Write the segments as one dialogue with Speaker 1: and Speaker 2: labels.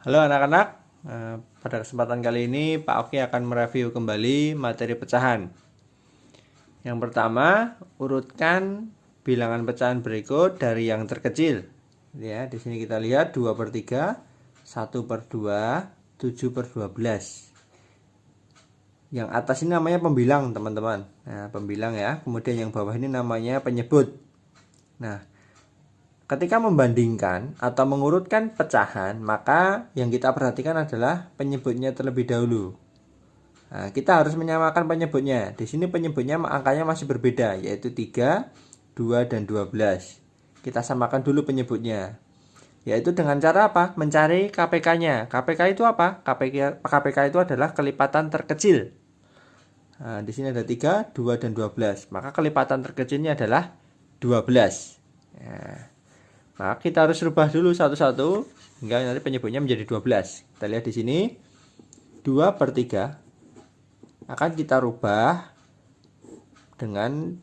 Speaker 1: Halo anak-anak, pada kesempatan kali ini Pak Oki akan mereview kembali materi pecahan. Yang pertama, urutkan bilangan pecahan berikut dari yang terkecil. Ya, di sini kita lihat 2/3, 1/2, 7/12. Yang atas ini namanya pembilang, teman-teman. Nah, pembilang ya. Kemudian yang bawah ini namanya penyebut. Nah, ketika membandingkan atau mengurutkan pecahan, maka yang kita perhatikan adalah penyebutnya terlebih dahulu. Nah, kita harus menyamakan penyebutnya. Di sini penyebutnya angkanya masih berbeda, yaitu 3, 2, dan 12. Kita samakan dulu penyebutnya. Yaitu dengan cara apa? Mencari KPK-nya. KPK itu apa? KPK itu adalah kelipatan terkecil. Nah, di sini ada 3, 2, dan 12. Maka kelipatan terkecilnya adalah 12. Nah, maka kita harus rubah dulu satu-satu hingga nanti penyebutnya menjadi 12. Kita lihat di sini 2/3 akan kita rubah dengan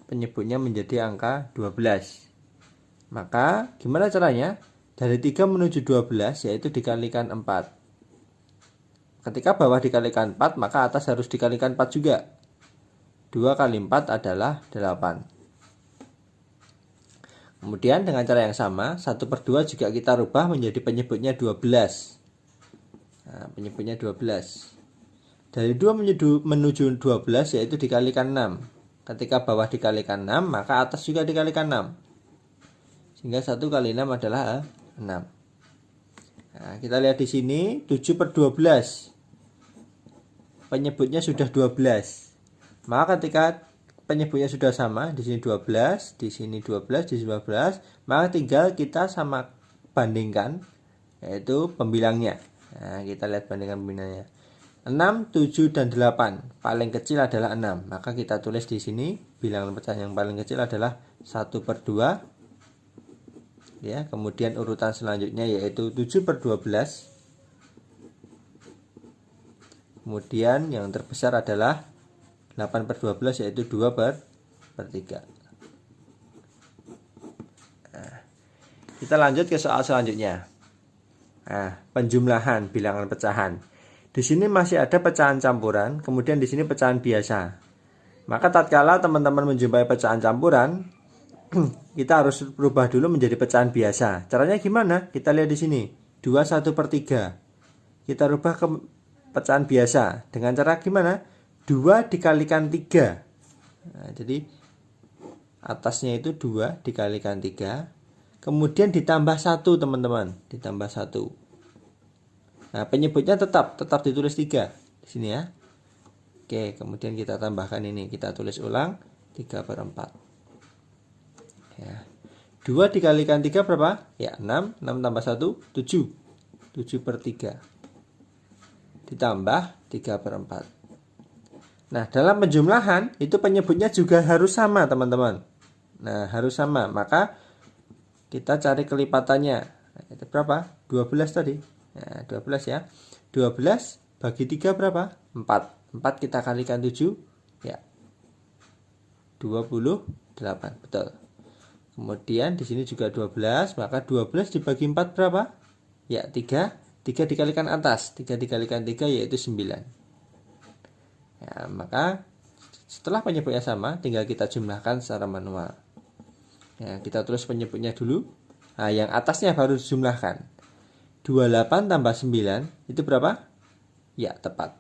Speaker 1: penyebutnya menjadi angka 12. Maka gimana caranya? Dari 3 menuju 12 yaitu dikalikan 4. Ketika bawah dikalikan 4, maka atas harus dikalikan 4 juga. 2 kali 4 adalah 8. Kemudian dengan cara yang sama, 1/2 juga kita rubah menjadi penyebutnya 12. Nah, penyebutnya 12. Dari 2 menuju 12 yaitu dikalikan 6. Ketika bawah dikalikan 6, maka atas juga dikalikan 6. Sehingga 1 kali 6 adalah 6. Nah, kita lihat di sini 7/12. Penyebutnya sudah 12. Maka ketika penyebutnya sudah sama, di sini 12, di sini 12, di sini 12, maka tinggal kita sama bandingkan, yaitu pembilangnya. Nah, kita lihat bandingkan pembilangnya. 6, 7, dan 8. Paling kecil adalah 6. Maka kita tulis di sini bilangan pecahan yang paling kecil adalah 1/2. Ya, kemudian urutan selanjutnya yaitu 7/12. Kemudian yang terbesar adalah 8/12 yaitu 2/3. Nah, kita lanjut ke soal selanjutnya. Nah, penjumlahan bilangan pecahan. Di sini masih ada pecahan campuran, kemudian di sini pecahan biasa. Maka tatkala teman-teman menjumpai pecahan campuran, kita harus berubah dulu menjadi pecahan biasa. Caranya gimana? Kita lihat di sini. 2/1/3. Kita rubah ke pecahan biasa. Dengan cara gimana? 2 dikalikan 3. Nah, jadi atasnya itu 2 dikalikan 3. Kemudian ditambah 1, teman-teman. Ditambah 1. Nah, penyebutnya tetap ditulis 3 di sini ya. Oke, kemudian kita tambahkan ini. Kita tulis ulang 3/4. Ya. 2 dikalikan 3 berapa? Ya, 6. 6 tambah 1, 7. 7/3. Ditambah 3/4. Nah, dalam penjumlahan itu penyebutnya juga harus sama, teman-teman. Nah, harus sama. Maka kita cari kelipatannya. Nah, itu berapa? 12 tadi. Nah, 12 ya. 12 bagi 3 berapa? 4. 4 kita kalikan 7. Ya. 28. Betul. Kemudian di sini juga 12, maka 12 dibagi 4 berapa? Ya, 3. 3 dikalikan atas. 3 dikalikan 3 yaitu 9. Ya, maka setelah penyebutnya sama, tinggal kita jumlahkan secara manual. Ya, kita tulis penyebutnya dulu. Nah, yang atasnya baru dijumlahkan. 28 tambah 9 itu berapa? Ya, tepat.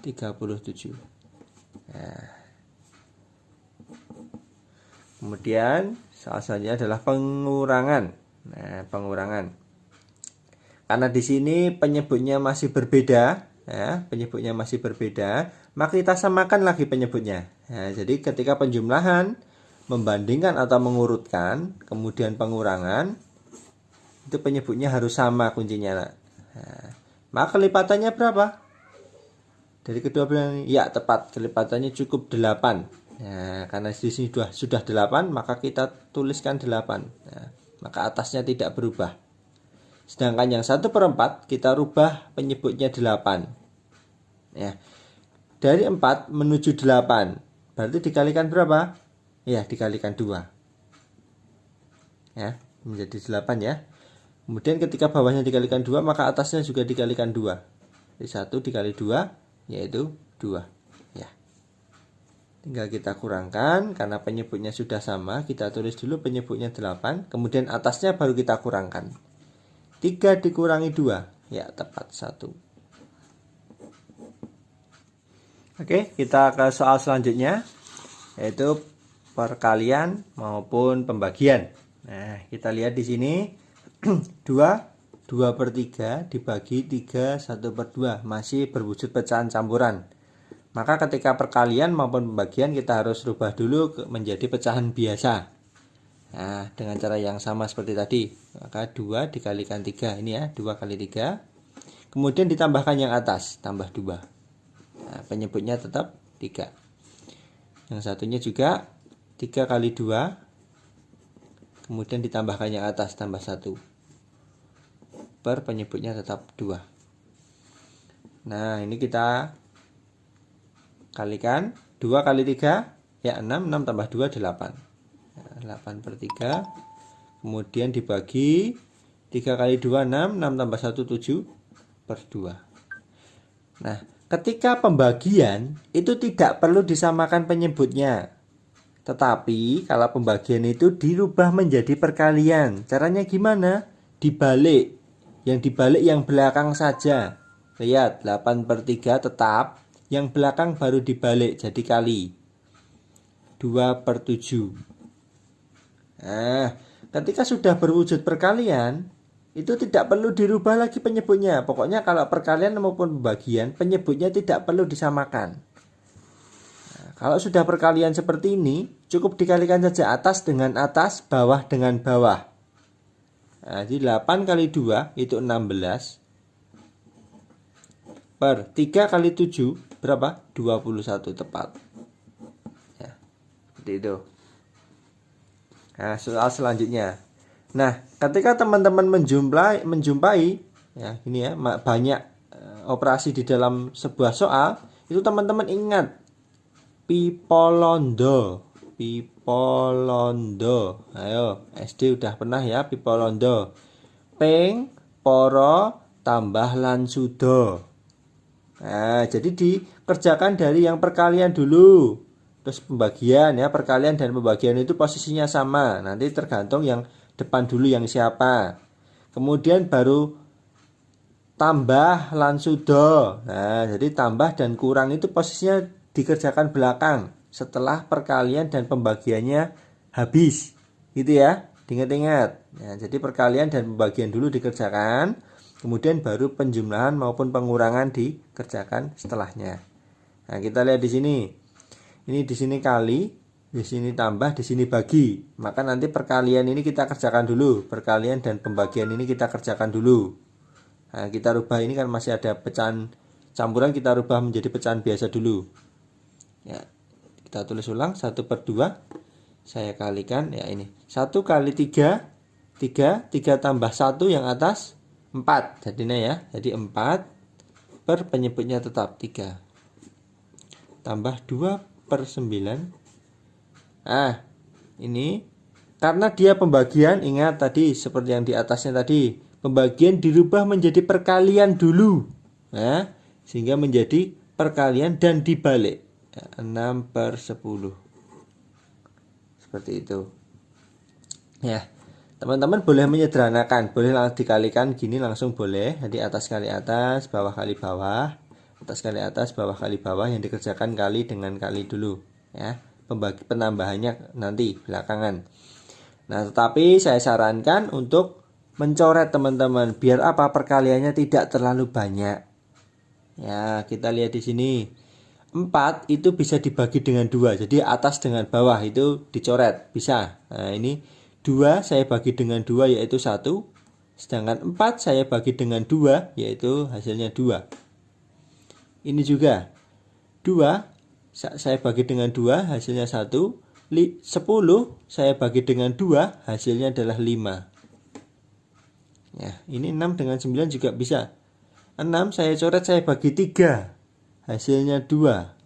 Speaker 1: 37. Nah. Kemudian soal selanjutnya adalah pengurangan. Nah, pengurangan. Karena di sini penyebutnya masih berbeda, ya, penyebutnya masih berbeda, maka kita samakan lagi penyebutnya. Nah, jadi ketika penjumlahan, membandingkan atau mengurutkan, kemudian pengurangan, itu penyebutnya harus sama kuncinya. Nah, maka kelipatannya berapa? Dari kedua bilangan ini, ya tepat, kelipatannya cukup 8. Nah, karena di sini sudah 8, maka kita tuliskan 8. Nah, maka atasnya tidak berubah. Sedangkan yang 1/4 kita rubah penyebutnya 8. Ya. Dari 4 menuju 8. Berarti dikalikan berapa? Ya, dikalikan 2. Ya, menjadi 8 ya. Kemudian ketika bawahnya dikalikan 2, maka atasnya juga dikalikan 2. Jadi 1 dikali 2 yaitu 2. Ya. Tinggal kita kurangkan, karena penyebutnya sudah sama, kita tulis dulu penyebutnya 8, kemudian atasnya baru kita kurangkan. 3 dikurangi 2, ya tepat 1. Oke, kita ke soal selanjutnya, yaitu perkalian maupun pembagian. Nah, kita lihat di sini 2/3 dibagi 3 1/2 masih berwujud pecahan campuran. Maka ketika perkalian maupun pembagian kita harus rubah dulu menjadi pecahan biasa. Nah, dengan cara yang sama seperti tadi. Maka 2 dikalikan 3, ini ya, 2 kali 3. Kemudian ditambahkan yang atas, tambah 2. Nah, penyebutnya tetap 3. Yang satunya juga 3 kali 2. Kemudian ditambahkan yang atas, tambah 1. Per penyebutnya tetap 2. Nah, ini kita kalikan 2 kali 3 ya 6, 6 tambah 2 8. Nah, 8/3. Kemudian dibagi 3 kali 2 6, 6 tambah 1 7/2. Nah, ketika pembagian itu tidak perlu disamakan penyebutnya. Tetapi kalau pembagian itu dirubah menjadi perkalian. Caranya gimana? Dibalik. Yang dibalik yang belakang saja. Lihat, 8/3 tetap. Yang belakang baru dibalik jadi kali 2/7. Nah, ketika sudah berwujud perkalian, itu tidak perlu dirubah lagi penyebutnya. Pokoknya kalau perkalian maupun pembagian, penyebutnya tidak perlu disamakan. Nah, kalau sudah perkalian seperti ini, cukup dikalikan saja atas dengan atas, bawah dengan bawah. Nah, jadi 8 kali 2 itu 16. Per 3 kali 7 berapa? 21 tepat. Ya, seperti itu. Nah, soal selanjutnya. Nah, ketika teman-teman menjumpai ya, ini ya, banyak operasi di dalam sebuah soal, itu teman-teman ingat pipolondo. Pipolondo. Ayo, SD udah pernah ya pipolondo. Ping, poro, tambah lan sudo. Nah, jadi dikerjakan dari yang perkalian dulu. Terus pembagian ya, perkalian dan pembagian itu posisinya sama. Nanti tergantung yang depan dulu yang siapa. Kemudian baru tambah lan sudo. Nah, jadi tambah dan kurang itu posisinya dikerjakan belakang setelah perkalian dan pembagiannya habis. Gitu ya. Diingat-ingat. Nah, jadi perkalian dan pembagian dulu dikerjakan. Kemudian baru penjumlahan maupun pengurangan dikerjakan setelahnya. Nah, kita lihat di sini. Ini di sini kali, di sini tambah, di sini bagi. Maka nanti perkalian ini kita kerjakan dulu. Perkalian dan pembagian ini kita kerjakan dulu. Nah, kita rubah ini kan masih ada pecahan campuran, kita rubah menjadi pecahan biasa dulu. Ya, kita tulis ulang 1/2. Saya kalikan ya ini. 1 kali 3, 3 tambah 1 yang atas 4 jadinya ya. Jadi 4 per penyebutnya tetap 3. Tambah 2/9. Nah, ini karena dia pembagian, ingat tadi seperti yang di atasnya tadi, pembagian dirubah menjadi perkalian dulu. Nah, sehingga menjadi perkalian dan dibalik. 6/10. Seperti itu. Ya. Teman-teman boleh menyederhanakan, boleh langsung dikalikan gini langsung boleh. Jadi atas kali atas, bawah kali bawah, atas kali atas, bawah kali bawah, yang dikerjakan kali dengan kali dulu ya. Penambahannya nanti belakangan. Nah, tetapi saya sarankan untuk mencoret teman-teman, biar apa? Perkaliannya tidak terlalu banyak. Ya, kita lihat di sini. 4 itu bisa dibagi dengan 2. Jadi atas dengan bawah itu dicoret, bisa. Nah, ini 2 saya bagi dengan 2 yaitu 1. Sedangkan 4 saya bagi dengan 2 yaitu hasilnya 2. Ini juga 2 saya bagi dengan 2 hasilnya 1. 10 saya bagi dengan 2 hasilnya adalah 5. Ya, ini 6 dengan 9 juga bisa. 6 saya coret, saya bagi 3 hasilnya 2.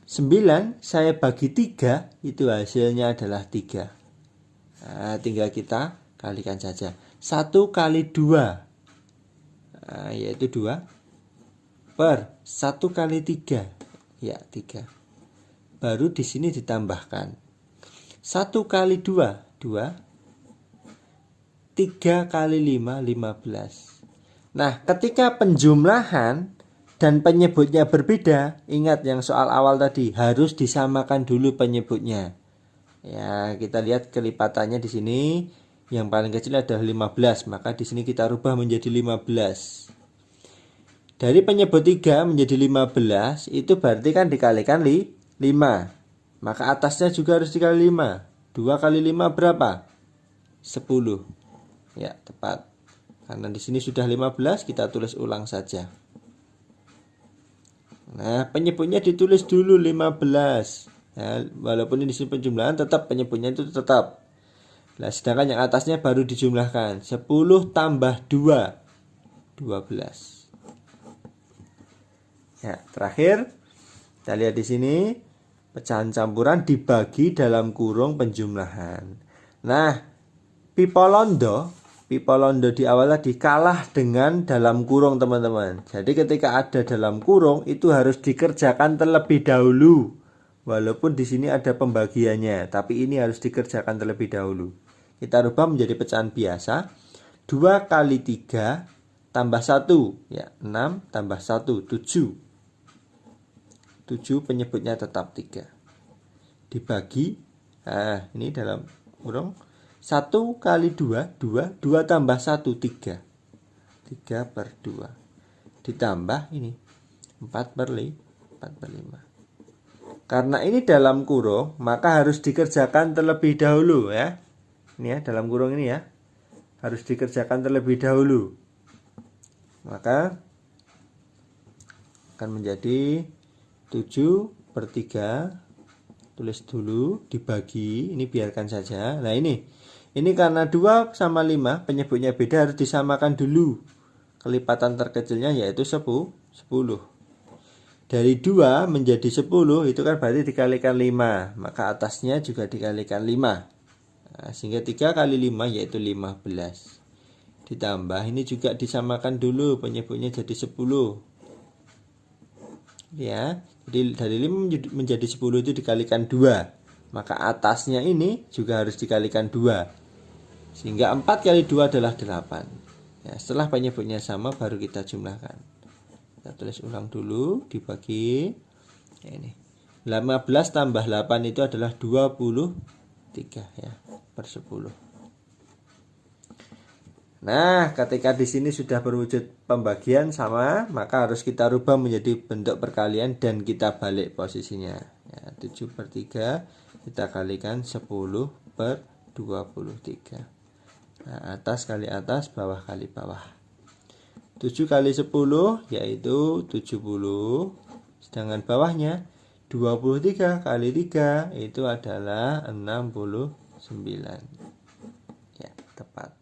Speaker 1: 9 saya bagi 3 itu hasilnya adalah 3. Nah, tinggal kita kalikan saja. 1 kali 2, nah, yaitu 2 per 1 kali 3, ya 3. Baru di sini ditambahkan 1 kali 2, 2. 3 kali 5, 15. Nah, ketika penjumlahan dan penyebutnya berbeda, ingat yang soal awal tadi, harus disamakan dulu penyebutnya. Ya, kita lihat kelipatannya di sini. Yang paling kecil adalah 15, maka di sini kita rubah menjadi 15. Dari penyebut 3 menjadi 15, itu berarti kan dikalikan 5. Maka atasnya juga harus dikali 5. 2 kali 5 berapa? 10. Ya, tepat. Karena di sini sudah 15, kita tulis ulang saja. Nah, penyebutnya ditulis dulu 15. Ya, walaupun ini di sini penjumlahan, tetap penyebutnya itu tetap. Nah, sedangkan yang atasnya baru dijumlahkan. 10 tambah 2, 12. Ya, terakhir kita lihat di sini pecahan campuran dibagi dalam kurung penjumlahan. Nah, Pipolondo di awal tadi kalah dengan dalam kurung, teman-teman. Jadi ketika ada dalam kurung itu harus dikerjakan terlebih dahulu. Walaupun di sini ada pembagiannya, tapi ini harus dikerjakan terlebih dahulu. Kita rubah menjadi pecahan biasa. 2 kali 3 tambah 1, ya 6 tambah 1, 7. 7 penyebutnya tetap 3. Dibagi, nah ini dalam kurung 1 kali 2, 2. 2 tambah 1, 3. 3 per 2. Ditambah ini 4 per 5. Karena ini dalam kurung, maka harus dikerjakan terlebih dahulu ya. Ini ya, dalam kurung ini ya. Harus dikerjakan terlebih dahulu. Maka akan menjadi 7 per 3. Tulis dulu, dibagi, ini biarkan saja. Nah ini karena 2 sama 5 penyebutnya beda, harus disamakan dulu. Kelipatan terkecilnya yaitu 10. Dari 2 menjadi 10 itu kan berarti dikalikan 5. Maka atasnya juga dikalikan 5. Nah, sehingga 3 kali 5 yaitu 15. Ditambah ini juga disamakan dulu, penyebutnya jadi 10. Ya, jadi dari 5 menjadi 10 itu dikalikan 2. Maka atasnya ini juga harus dikalikan 2. Sehingga 4 kali 2 adalah 8. Ya, setelah penyebutnya sama baru kita jumlahkan. Kita tulis ulang dulu, dibagi. Ya, ini 15 tambah 8 itu adalah 23 ya, per 10. Nah, ketika di sini sudah berwujud pembagian sama, maka harus kita rubah menjadi bentuk perkalian dan kita balik posisinya. Ya, 7 per 3 kita kalikan 10 per 23. Nah, atas kali atas, bawah kali bawah. 7 kali 10 yaitu 70. Sedangkan bawahnya 23 kali 3 itu adalah 69. Ya, tepat.